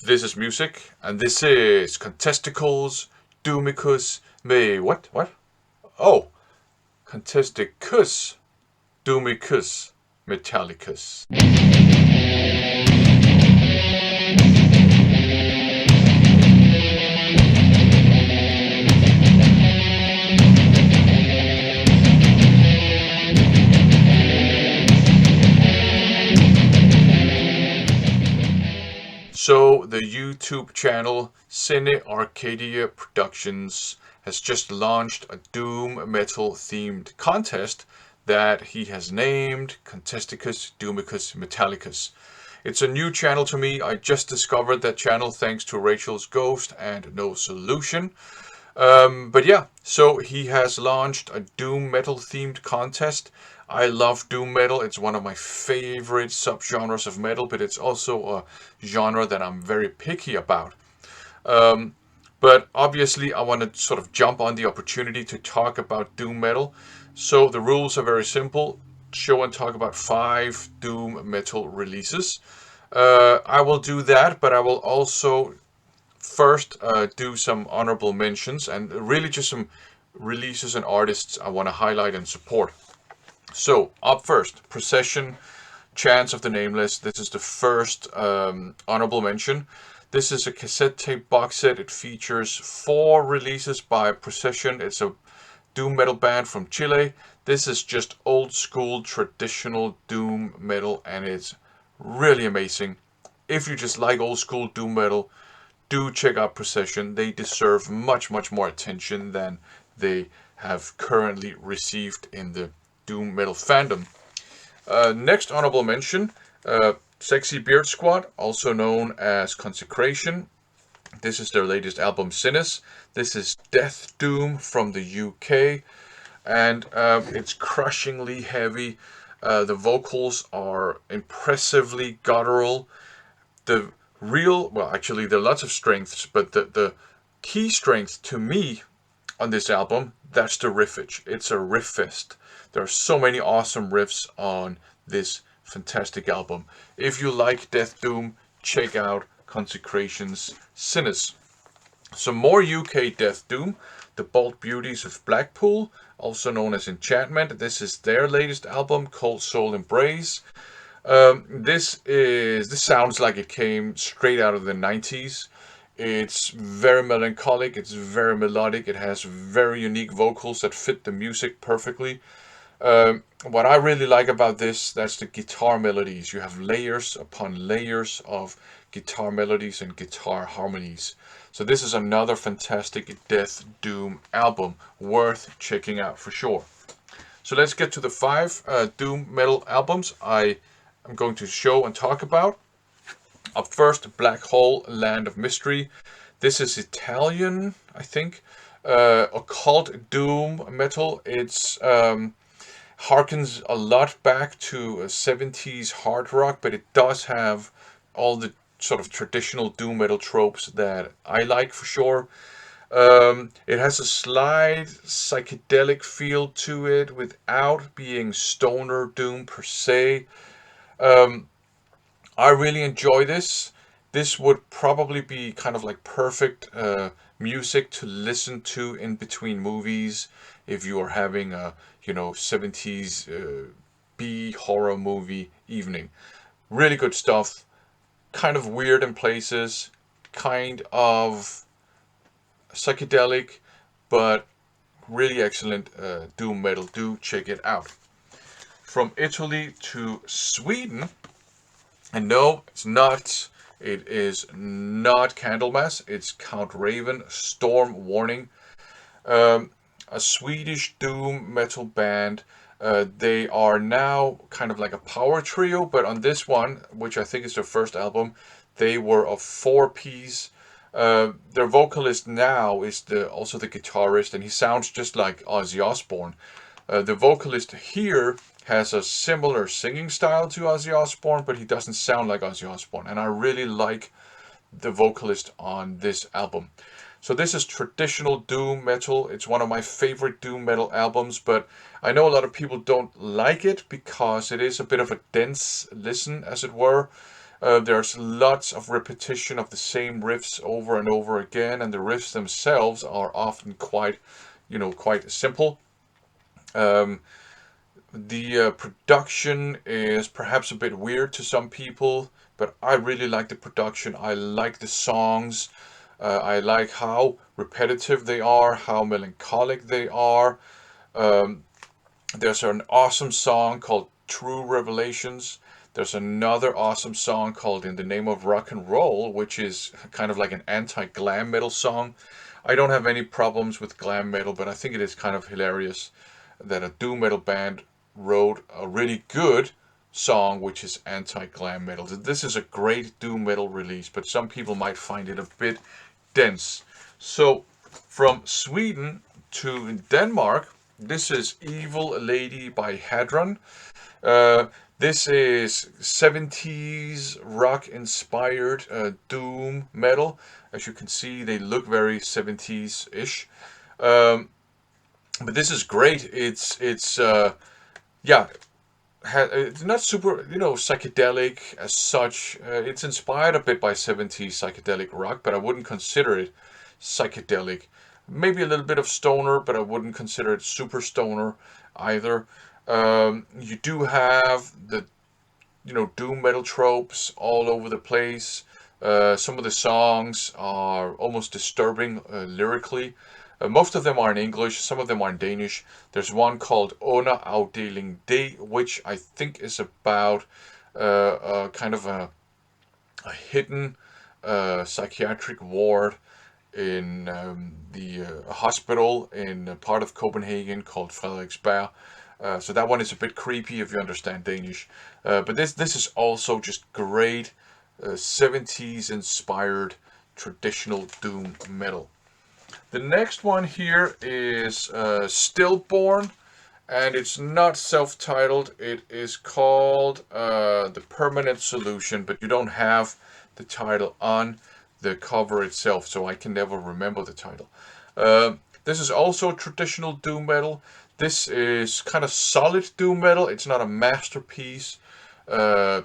This is music, and this is Contesticus, Doomicus, what? Oh, Contesticus, Doomicus, Metallicus. So, the YouTube channel Cine Arcadia Productions has just launched a doom metal themed contest that he has named Contesticus, Doomicus, Metallicus. It's a new channel to me. I just discovered that channel thanks to Rachel's Ghost and No Solution. But yeah, so he has launched a doom metal themed contest. I love doom metal. It's one of my favorite subgenres of metal, but it's also a genre that I'm very picky about. Um, but obviously, I want to sort of jump on the opportunity to talk about doom metal. So the rules are very simple. Show and talk about 5 doom metal releases. I will do that, but I will also first do some honorable mentions and really just some releases and artists I want to highlight and support. So, up first, Procession, Chance of the Nameless. This is the first honorable mention. This is a cassette tape box set. It features 4 releases by Procession. It's a doom metal band from Chile. This is just old school traditional doom metal, and it's really amazing. If you just like old school doom metal, do check out Procession. They deserve much, much more attention than they have currently received in the doom metal fandom. Next honorable mention, Sexy Beard Squad, also known as Consecration. This is their latest album, Sinus. This is death doom from the UK, and it's crushingly heavy. The vocals are impressively guttural. The actually, there are lots of strengths, but the key strength to me on this album, that's the riffage. It's a riff fest. There are so many awesome riffs on this fantastic album. If you like Death Doom, check out Consecration's Sinus. Some more UK Death Doom, The Bold Beauties of Blackpool, also known as Enchantment. This is their latest album, Cold Soul Embrace. This sounds like it came straight out of the 90s. It's very melancholic, it's very melodic, it has very unique vocals that fit the music perfectly. What I really like about this, that's the guitar melodies. You have layers upon layers of guitar melodies and guitar harmonies. So this is another fantastic Death Doom album, worth checking out for sure. So let's get to the 5 doom metal albums I'm going to show and talk about. Up first, Black Hole, Land of Mystery. This is Italian, I think. Occult doom metal. It's harkens a lot back to 70s hard rock, but it does have all the sort of traditional doom metal tropes that I like for sure. It has a slight psychedelic feel to it without being stoner doom per se. Um, I really enjoy this. This would probably be kind of like perfect music to listen to in between movies if you are having a 70s B horror movie evening. Really good stuff. Kind of weird in places. Kind of psychedelic, but really excellent doom metal. Do check it out. From Italy to Sweden, and no, it's not. It is not Candlemass. It's Count Raven, Storm Warning. A Swedish doom metal band. They are now kind of like a power trio, but on this one, which I think is their first album, they were a 4-piece. Their vocalist now is also the guitarist, and he sounds just like Ozzy Osbourne. The vocalist here has a similar singing style to Ozzy Osbourne, but he doesn't sound like Ozzy Osbourne, and I really like the vocalist on this album. So this is traditional doom metal. It's one of my favorite doom metal albums, but I know a lot of people don't like it because it is a bit of a dense listen, as it were. There's lots of repetition of the same riffs over and over again, and the riffs themselves are often quite, quite simple. Um, the production is perhaps a bit weird to some people, but I really like the production. I like the songs. I like how repetitive they are, how melancholic they are. Um, there's an awesome song called True Revelations. There's another awesome song called In the Name of Rock and Roll, which is kind of like an anti-glam metal song. I don't have any problems with glam metal, but I think it is kind of hilarious that a doom metal band wrote a really good song which is anti-glam metal. This is a great doom metal release, but some people might find it a bit dense. So from Sweden to Denmark, this is Evil Lady by Hadron. Uh, this is 70s rock inspired doom metal. As you can see, they look very 70s ish. Um, but this is great. Yeah, it's not super, psychedelic as such. It's inspired a bit by 70s psychedelic rock, but I wouldn't consider it psychedelic. Maybe a little bit of stoner, but I wouldn't consider it super stoner either. You do have the, doom metal tropes all over the place. Some of the songs are almost disturbing lyrically. Most of them are in English, some of them are in Danish. There's one called Under Afdeling D, which I think is about kind of a hidden psychiatric ward in the hospital in a part of Copenhagen called Frederiksberg. So that one is a bit creepy if you understand Danish. But this is also just great 70s inspired traditional doom metal. The next one here is Stillborn, and it's not self-titled. It is called The Permanent Solution, but you don't have the title on the cover itself, so I can never remember the title. This is also traditional doom metal. This is kind of solid doom metal. It's not a masterpiece. Uh,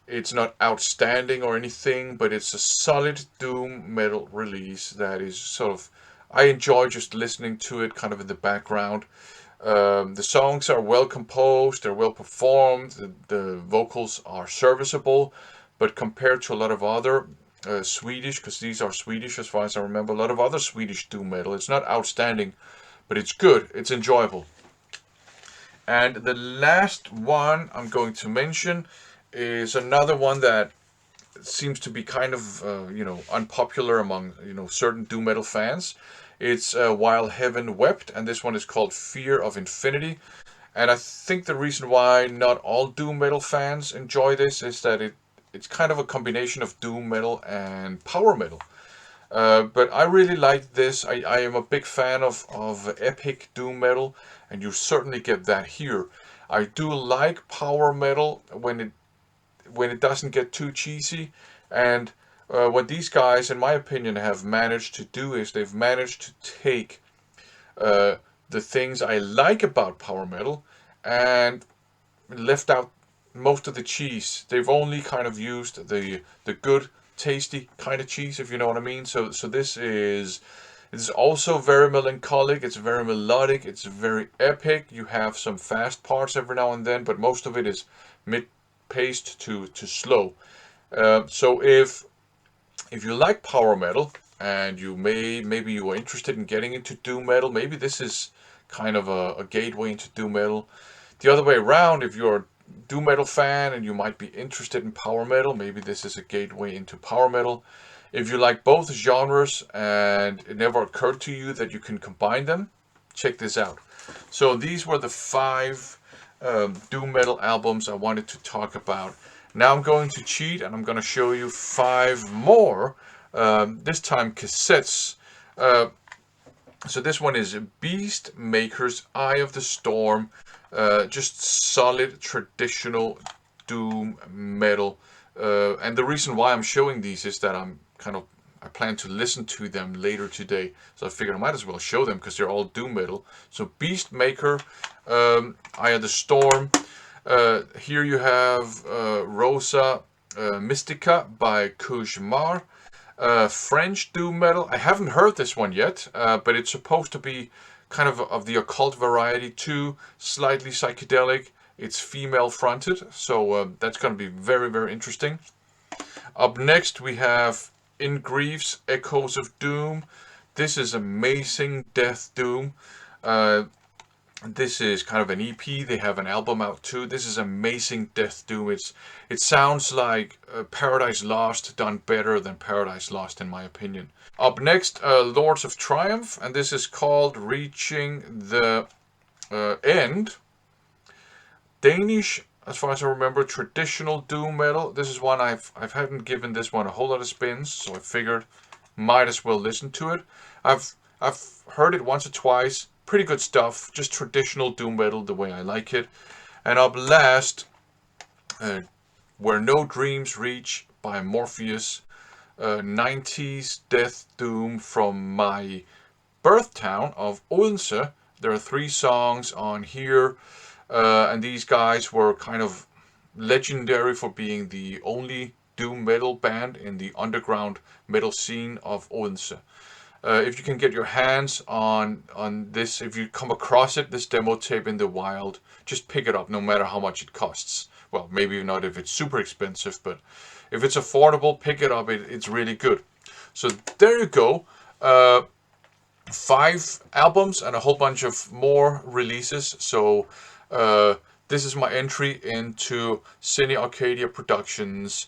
it's not outstanding or anything, but it's a solid doom metal release that is sort of. I enjoy just listening to it kind of in the background. The songs are well composed, they're well performed, the vocals are serviceable, but compared to a lot of other Swedish, because these are Swedish as far as I remember, a lot of other Swedish doom metal, it's not outstanding, but it's good, it's enjoyable. And the last one I'm going to mention is another one that seems to be kind of unpopular among certain doom metal fans. It's While Heaven Wept, and this one is called Fear of Infinity. And I think the reason why not all doom metal fans enjoy this is that it's kind of a combination of doom metal and power metal. But I really like this. I am a big fan of epic doom metal, and you certainly get that here. I do like power metal when it doesn't get too cheesy, and what these guys, in my opinion, have managed to do is they've managed to take uh, the things I like about power metal and left out most of the cheese. They've only kind of used the good, tasty kind of cheese, if you know what I mean. So this is also very melancholic. It's very melodic. It's very epic. You have some fast parts every now and then, but most of it is mid-paced to slow. So if you like power metal and maybe you are interested in getting into doom metal, maybe this is kind of a gateway into doom metal. The other way around, if you're a doom metal fan and you might be interested in power metal, maybe this is a gateway into power metal. If you like both genres and it never occurred to you that you can combine them, check this out. So these were the 5 doom metal albums I wanted to talk about. Now I'm going to cheat and I'm going to show you 5 more, this time cassettes. So this one is Beast Maker's Eye of the Storm, just solid traditional doom metal. And the reason why I'm showing these is that I plan to listen to them later today. So I figured I might as well show them because they're all doom metal. So Beast Maker, Eye of the Storm. Here you have Rosa Mystica by Cauchemar. French doom metal. I haven't heard this one yet, but it's supposed to be kind of the occult variety too, slightly psychedelic. It's female fronted, so that's going to be very, very interesting. Up next, we have In Grief's Echoes of Doom. This is amazing death doom. Uh, this is kind of an EP. They have an album out too. This is amazing death doom. It sounds like Paradise Lost done better than Paradise Lost in my opinion. Up next, Lords of Triumph, and this is called Reaching the End. Danish, as far as I remember, traditional doom metal. This is one I haven't given this one a whole lot of spins, so I figured might as well listen to it. I've heard it once or twice. Pretty good stuff. Just traditional doom metal, the way I like it. And up last, Where No Dreams Reach by Morpheus. 90s death doom from my birth town of Odense. There are 3 songs on here, and these guys were kind of legendary for being the only doom metal band in the underground metal scene of Odense. If you can get your hands on this, if you come across it, this demo tape in the wild, just pick it up no matter how much it costs. Well, maybe not if it's super expensive, but if it's affordable, pick it up. It's really good. So there you go. 5 albums and a whole bunch of more releases. So this is my entry into Cine Arcadia Productions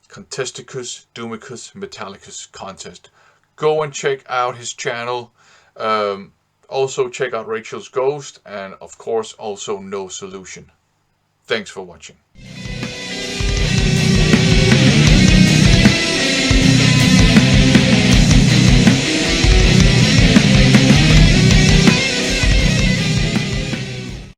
Contesticus, Doomicus, Metallicus contest. Go and check out his channel. Also check out Rachel's Ghost, and of course also No Solution. Thanks for watching.